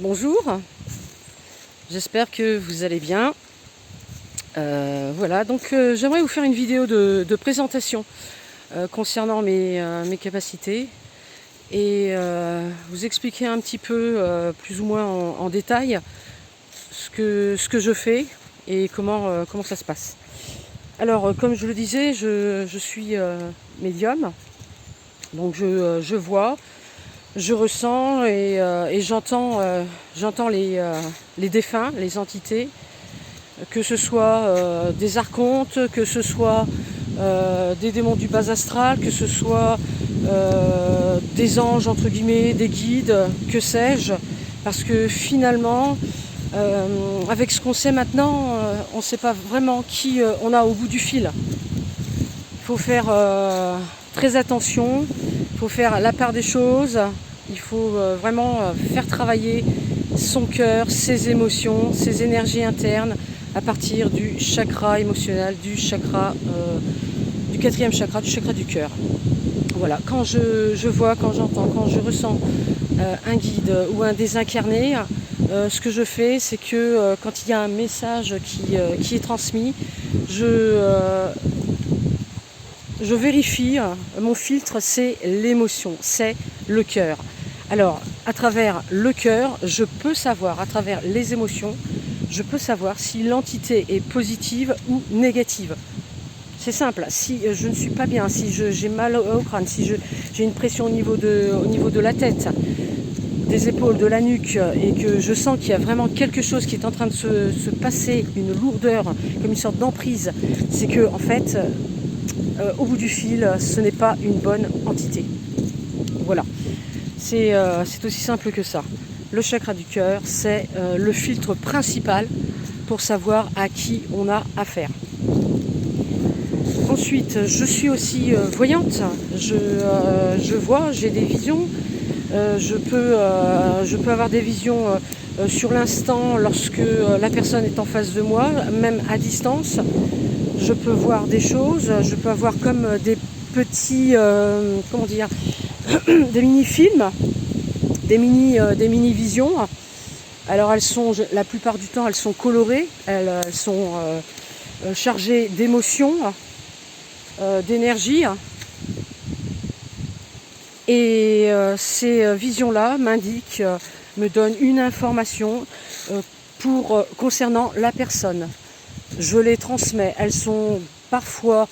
Bonjour, j'espère que vous allez bien. Voilà, donc j'aimerais vous faire une vidéo de présentation concernant mes capacités et vous expliquer un petit peu, plus ou moins en détail, ce que je fais et comment ça se passe. Alors, comme je le disais, je suis médium, donc je vois, je ressens et j'entends les défunts, les entités, que ce soit des archontes, que ce soit des démons du bas astral, que ce soit des anges entre guillemets, des guides, que sais-je, parce que finalement, avec ce qu'on sait maintenant, on ne sait pas vraiment qui on a au bout du fil. Il faut faire très attention, il faut faire la part des choses, il faut vraiment faire travailler son cœur, ses émotions, ses énergies internes à partir du chakra émotionnel, du chakra du quatrième chakra, du chakra du cœur. Voilà, quand je vois, quand j'entends, quand je ressens un guide ou un désincarné, ce que je fais, c'est que quand il y a un message qui est transmis, je vérifie, mon filtre c'est l'émotion, c'est le cœur. Alors, à travers le cœur, je peux savoir, à travers les émotions, je peux savoir si l'entité est positive ou négative. C'est simple, si je ne suis pas bien, si j'ai mal au crâne, si j'ai une pression au niveau de la tête, des épaules, de la nuque, et que je sens qu'il y a vraiment quelque chose qui est en train de se passer, une lourdeur, comme une sorte d'emprise, c'est que, en fait, au bout du fil, ce n'est pas une bonne entité. Voilà, c'est aussi simple que ça. Le chakra du cœur, c'est le filtre principal pour savoir à qui on a affaire. Ensuite, je suis aussi voyante, je vois, j'ai des visions, je peux avoir des visions sur l'instant lorsque la personne est en face de moi, même à distance. Je peux voir des choses, je peux avoir comme des petits, comment dire, des mini-films, des mini-visions. Alors elles sont, la plupart du temps, elles sont colorées, elles sont chargées d'émotions, d'énergie. Et ces visions-là m'indiquent, me donnent une information concernant la personne. Je les transmets, elles sont parfois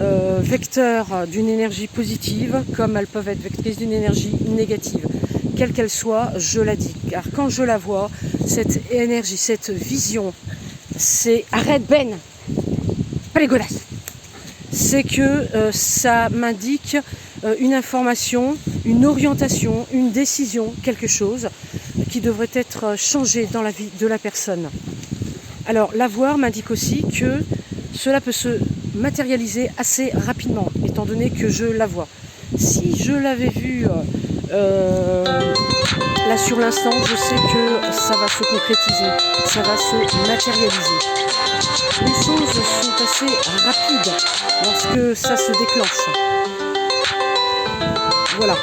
vecteurs d'une énergie positive, comme elles peuvent être vectrices d'une énergie négative. Quelle qu'elle soit, je la dis. Car quand je la vois, cette énergie, cette vision, c'est « Arrête Ben, pas les godasses !» C'est que ça m'indique une information, une orientation, une décision, quelque chose qui devrait être changé dans la vie de la personne. Alors, la voir m'indique aussi que cela peut se matérialiser assez rapidement, étant donné que je la vois. Si je l'avais vue là sur l'instant, je sais que ça va se concrétiser, ça va se matérialiser. Les choses sont assez rapides lorsque ça se déclenche. Voilà.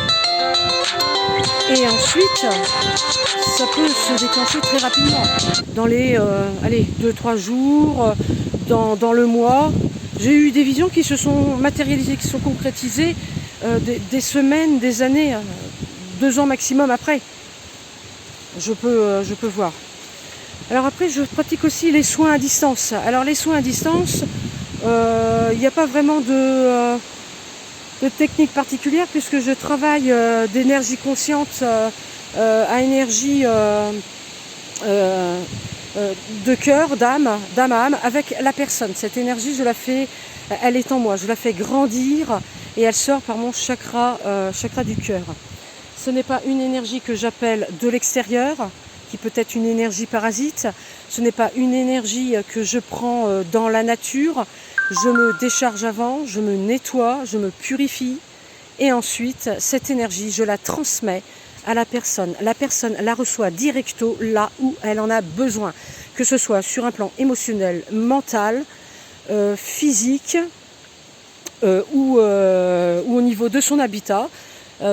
Et ensuite, ça peut se déclencher très rapidement, dans les 2-3 jours, dans le mois. J'ai eu des visions qui se sont matérialisées, qui sont concrétisées des semaines, des années, 2 ans maximum après. Je peux voir. Alors après, je pratique aussi les soins à distance. Alors les soins à distance, il n'y a pas vraiment de technique particulière, puisque je travaille d'énergie consciente à énergie de cœur, d'âme à âme, avec la personne. Cette énergie, elle est en moi, je la fais grandir et elle sort par mon chakra du cœur. Ce n'est pas une énergie que j'appelle de l'extérieur, qui peut être une énergie parasite. Ce n'est pas une énergie que je prends dans la nature. Je me décharge avant, je me nettoie, je me purifie. Et ensuite, cette énergie, je la transmets à la personne. La personne la reçoit directo là où elle en a besoin. Que ce soit sur un plan émotionnel, mental, physique ou au niveau de son habitat.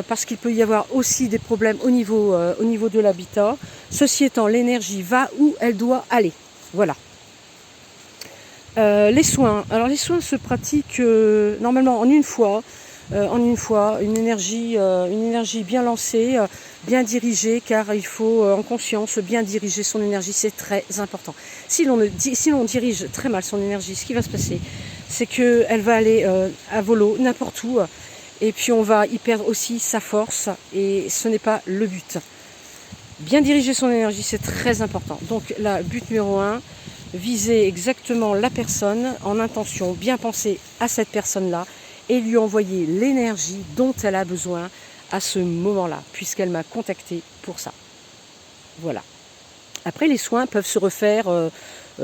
parce qu'il peut y avoir aussi des problèmes au niveau de l'habitat. Ceci étant, l'énergie va où elle doit aller. Voilà. Les soins. Alors les soins se pratiquent normalement en une fois. Une énergie bien lancée, bien dirigée, car il faut en conscience bien diriger son énergie, c'est très important. Si l'on dirige très mal son énergie, ce qui va se passer, c'est qu'elle va aller à volo n'importe où, et puis on va y perdre aussi sa force, et ce n'est pas le but. Bien diriger son énergie, c'est très important. Donc là, but numéro 1, viser exactement la personne en intention, bien penser à cette personne-là, et lui envoyer l'énergie dont elle a besoin à ce moment-là, puisqu'elle m'a contacté pour ça. Voilà. Après, les soins peuvent se refaire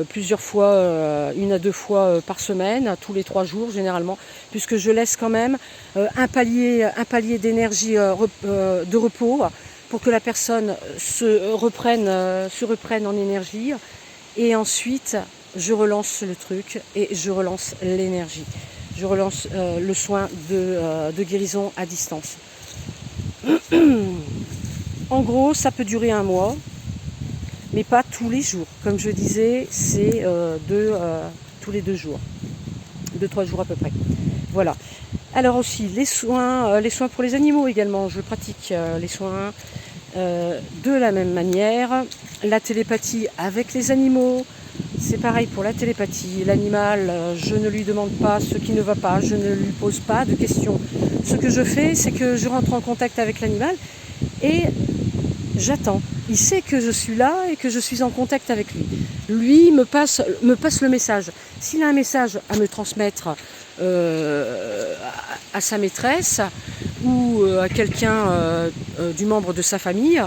plusieurs fois, 1 à 2 fois par semaine, tous les 3 jours généralement, puisque je laisse quand même un palier d'énergie de repos pour que la personne se reprenne en énergie. Et ensuite, je relance le truc et je relance l'énergie. Je relance le soin de guérison à distance. En gros, ça peut durer 1 mois, mais pas tous les jours. Comme je disais, c'est tous les 2 jours. 2-3 jours à peu près. Voilà. Alors aussi, les soins pour les animaux également. Je pratique les soins de la même manière. La télépathie avec les animaux. C'est pareil pour la télépathie. L'animal, je ne lui demande pas ce qui ne va pas, je ne lui pose pas de questions. Ce que je fais, c'est que je rentre en contact avec l'animal et j'attends. Il sait que je suis là et que je suis en contact avec lui. Lui me passe le message. S'il a un message à me transmettre à sa maîtresse ou à quelqu'un d'un membre de sa famille,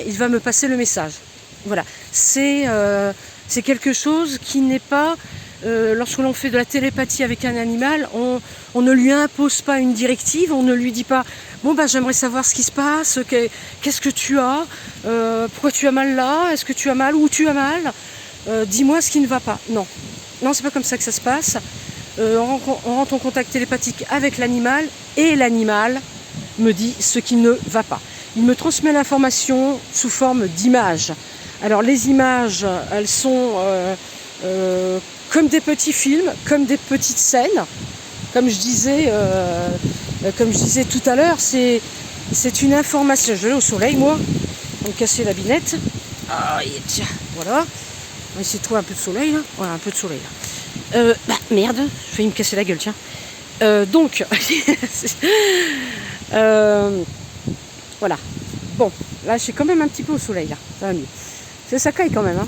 il va me passer le message. Voilà, c'est quelque chose qui n'est pas, lorsque l'on fait de la télépathie avec un animal, on ne lui impose pas une directive, on ne lui dit pas « Bon, j'aimerais savoir ce qui se passe, qu'est-ce que tu as, pourquoi tu as mal là, est-ce que tu as mal, où tu as mal, dis-moi ce qui ne va pas. » Non, c'est pas comme ça que ça se passe. On rentre en contact télépathique avec l'animal et l'animal me dit ce qui ne va pas. Il me transmet l'information sous forme d'images. Alors les images, elles sont comme des petits films, comme des petites scènes. Comme je disais tout à l'heure, c'est une information. Je vais au soleil, moi, pour me casser la binette. Ah, tiens, voilà. On va essayer de trouver un peu de soleil, là. Voilà, un peu de soleil, là. Merde, je vais me casser la gueule, tiens. Voilà. Bon, là, je suis quand même un petit peu au soleil, là. Ça va mieux. Ça caille quand même, hein.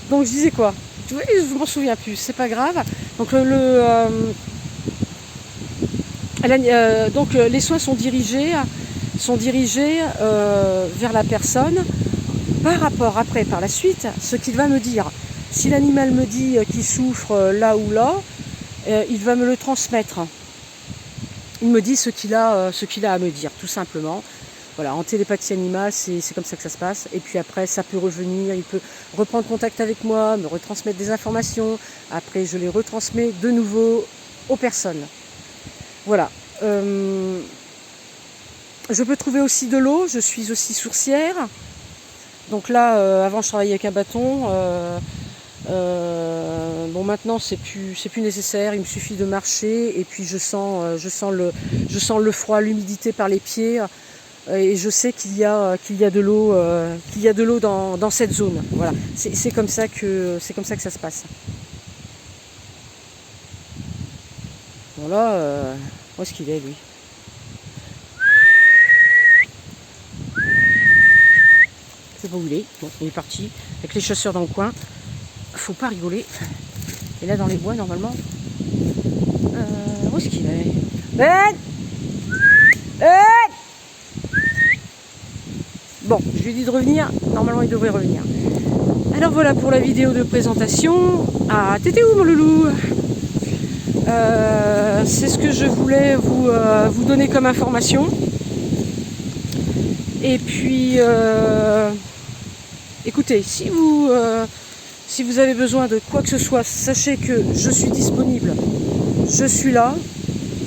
Donc, je disais quoi? Je m'en souviens plus, c'est pas grave. Donc, les soins sont dirigés vers la personne par rapport après, par la suite, ce qu'il va me dire. Si l'animal me dit qu'il souffre là ou là, il va me le transmettre. Il me dit ce qu'il a à me dire, tout simplement. Voilà, en télépathie animale, c'est comme ça que ça se passe. Et puis après, ça peut revenir, il peut reprendre contact avec moi, me retransmettre des informations. Après, je les retransmets de nouveau aux personnes. Voilà. Je peux trouver aussi de l'eau, je suis aussi sourcière. Donc là, avant, je travaillais avec un bâton. Bon, maintenant c'est plus nécessaire, il me suffit de marcher et puis je sens le froid, l'humidité par les pieds et je sais qu'il y a de l'eau dans cette zone. Voilà, c'est comme ça que ça se passe. Voilà, où est-ce qu'il est lui? Je sais pas où il est. Bon, il est parti avec les chasseurs dans le coin. Faut pas rigoler. Et là dans les bois normalement. Où est-ce qu'il est? Bon, je lui ai dit de revenir. Normalement il devrait revenir. Alors voilà pour la vidéo de présentation. Ah, t'étais où mon loulou? C'est ce que je voulais vous donner comme information. Et puis écoutez, si vous avez besoin de quoi que ce soit, sachez que je suis disponible. je suis là.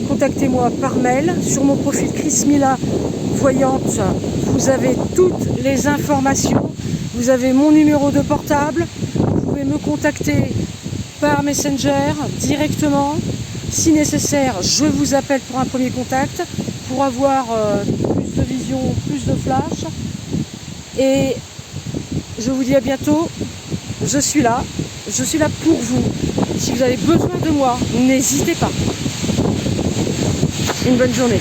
Contactez-moi par mail sur mon profil Chris Mila Voyante. Vous avez toutes les informations. Vous avez mon numéro de portable. Vous pouvez me contacter par Messenger directement. Si nécessaire, je vous appelle pour un premier contact pour avoir plus de vision, plus de flash. Et je vous dis à bientôt. Je suis là pour vous. Si vous avez besoin de moi, n'hésitez pas. Une bonne journée.